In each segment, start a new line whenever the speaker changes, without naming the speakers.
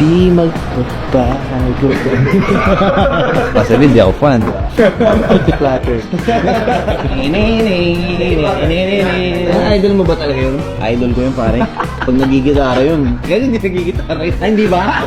Di magbabago. Pasabi, di ako fan. Flatters. Idol mo ba talaga yun? Idol ko yun, pare. Pag nagigitara yun. Kaya hindi nagigitara yun. Hindi ba?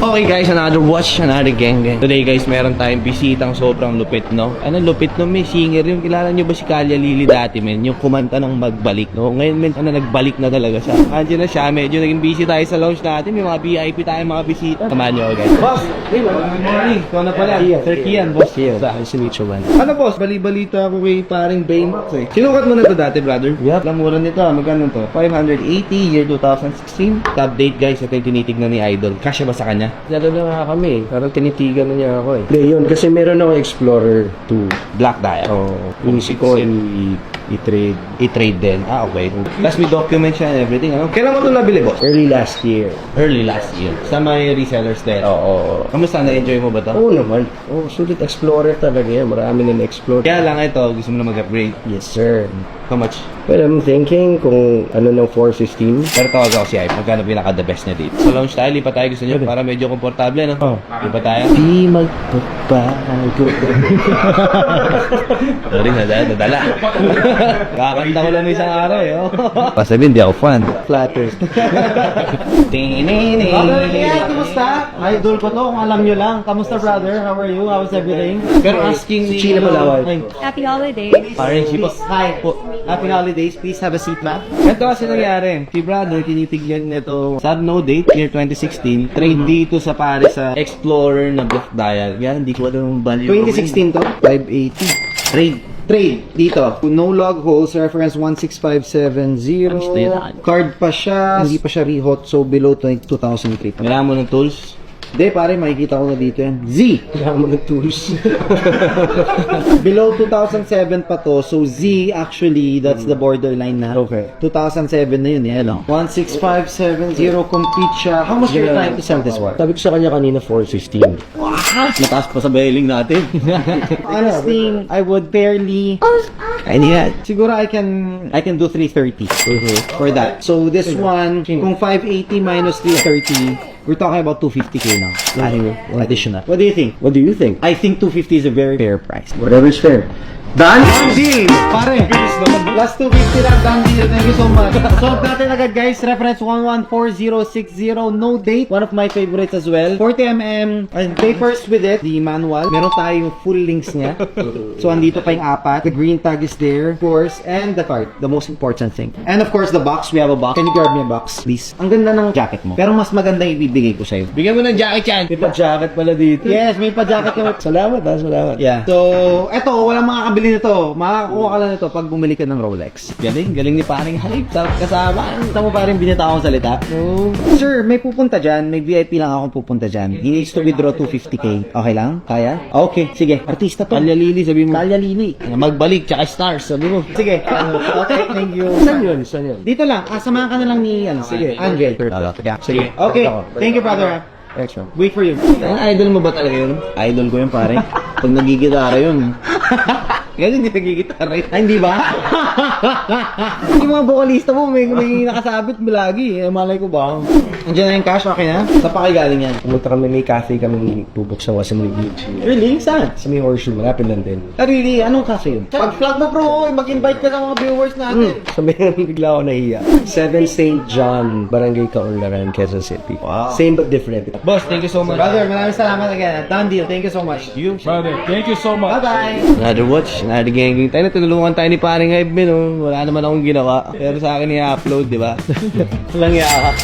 Okay guys, another watch, another gang. Today guys, meron tayong bisitang sobrang lupit, no? Ano lupit no? May singer yung kilala nyo ba si Kalya Lily dati, men? Yung kumanta ng Magbalik, no? Ngayon, men, nagbalik na talaga siya. Andiyan na siya, medyo naging busy tayo sa lounge natin. May mga VIP tayo, mga bisita. Samahan nyo, guys. Boss! Hey, good morning. Ikaw na pala. Sir Kian, boss. Sa Nicho man. Ano, boss? Bali-balita ako kay paring Bane. Sinukat mo na to dati, brother? Yup. Lamura nito. Magkano to? 580, year 2016. Top date, guys. Ito yung tinitignan ni Idol. Kasya ba sa kanya?
Lalo na nga kami. Parang tinitigan na niya ako eh. Hindi, yun. Kasi meron ako Explorer 2.
Black Dial.
Oo. Inisip ko i-trade.
I-trade din. Ah, okay. Plus may documents siya and everything. Ano? Kailan mo ito nabili, boss?
Early last year.
Early last year. Sa may resellers din.
Oo.
Kamusta? Na-enjoy mo ba ito?
Oo naman. Oo, sulit Explorer talaga yan. Marami na na-explore.
Kaya lang ito, gusto mo na mag-upgrade.
Yes, sir.
How much?
Well, I'm thinking kung ano ng 415.
Pero tawag ako si Ive. Magkano pinaka-the best niya dito? Sa lounge tayo, lipat tayo. Gusto niyo? Para medyo komportable, no?
Oh.
Lipat tayo. Di magbabago. Sorry, nadala. Kakanta ko lang isang araw, eh. Pasabi, hindi ako fan.
Flatters.
Brother, kumusta? Idol ko to, kung alam nyo lang. Kamusta, brother? How are you? How's everything? Pero asking ni...
China Malaway.
Happy holidays.
Parang si boss. Hi po. Happy holidays. Please have a seat, ma'am. Ganito kasi nangyari. Si brother, tinitigyan nito sa no date, year 2016. Trade dito sa Paris sa Explorer na Black Dial. Yan, hindi ko alam yung value.
2016 to?
580. Trade dito.
No log holes, reference 16570. Card pa siya, hindi pa siya rehot, so below 2003 pa.
Kailangan mo ng tools.
Hindi pare, makikita ko na dito yan. Z!
Kailangan mo ng tools.
Below 2007 pa to, so Z actually, that's the borderline na.
Okay.
2007 na yun, eh, no? 16570, complete siya. How much are you trying to sell this one?
Sabi ko sa kanya kanina 415.
Mataas pa sa billing natin.
Honestly, I would barely...
Ay, hindi yan.
Siguro I can do 330 for that. So this one, kung 580 minus 330, we're talking about 250k now. Additional. What do you think?
What do you think?
I think 250 is a very fair price.
Whatever's fair.
Done deal! Pare! Last 250 lang, done deal. Thank you so much. Solve natin agad guys. Reference 114060. No date. One of my favorites as well. 40mm. And papers with it. The manual. Meron tayong full links niya. So, andito pa yung apat. The green tag is there, of course. And the card. The most important thing. And of course, the box. We have a box. Can you grab me a box, please? Ang ganda ng jacket mo. Pero mas maganda yung ibibigay ko sa'yo.
Bigyan mo ng jacket yan.
May pa-jacket pala dito.
Yes, may pa-jacket kami.
Salamat salamat.
Yeah. So, eto, walang makakabili nito. Makakakuha ka lang nito pag bumili ka ng Rolex.
Galing ni paring Hype. Sa kasama.
Kita mo pa rin binita akong salita?
No.
Sir, may pupunta dyan. May VIP lang akong pupunta dyan. He needs to withdraw 250k. Okay lang? Kaya? Okay, sige. Artista to.
Kalya Lily, sabi mo.
Kalya Lili.
Magbalik, tsaka stars, sabi mo.
Sige. Okay, thank you.
Saan yun? Saan yun?
Dito lang. Samahan ka na lang ni, sige, Angel.
Yeah.
Sige.
Okay, thank you, brother.
Extra.
Wait for you.
Idol mo ba talaga yun? Idol ko yun, pare. Pag nagigitara yun. Kaya hindi nagigitara yun.
Ay, hindi ba? Yung mga vocalista mo, may nakasabit lagi. Malay ko ba? Andiyan na yung cash, okay na? Sa pakigaling yan.
Pumunta kami, may cafe kami bubuksan sa may beach.
Really? Saan?
Sa may horseshoe, malapit lang din.
Really? Anong cafe yun? Pag-flag mo bro, mag-invite ka sa mga viewers natin.
Sa may bigla ako nahiya. 7 St. John, Barangay Kaunlaran, Quezon City.
Wow.
Same but different.
Boss, thank you so much.
Brother, maraming salamat again. Done deal. Thank you so much.
You, brother. Thank you so much.
Bye-bye.
Another watch, another gang. Tayo na tinulungan tayo ni paring Hype, no? Wala naman akong ginawa. Pero sa akin i-upload, di ba?
Walang yaka.